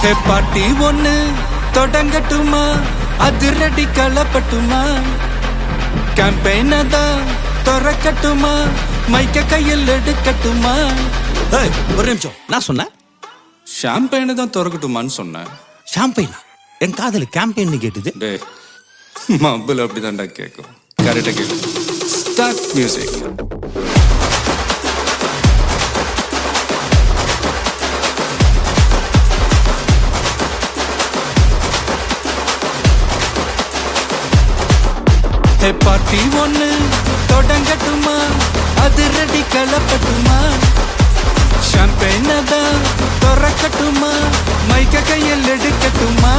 ஹே பாட்டி ஒண்ணு தொடங்கட்டுமா, அதிரடி களப்பட்டுமா, கேம்பெயின தான் திறக்கட்டுமா, மைக்க கையில் எடுக்கட்டுமா. ஒரு நிமிஷம், நான் சொன்னேன் ஷாம்பெயினை தான் திறக்கட்டுமான்னு சொன்னேன். ஷாம்பெயினா? என் காதல கேம்பெயின் கேட்டுது. டே மப்பிள் அப்படிதான்டா கேட்கும். கரெக்டா கேட்கும். Start music. ஹே பார்ட்டி ஒண்ணு தொடங்கட்டுமா, அதிரடி களப்பட்டுமா, ஷாம்பெயினை தான் திறக்கட்டுமா, மைக்க கையில் எடுக்கட்டுமா.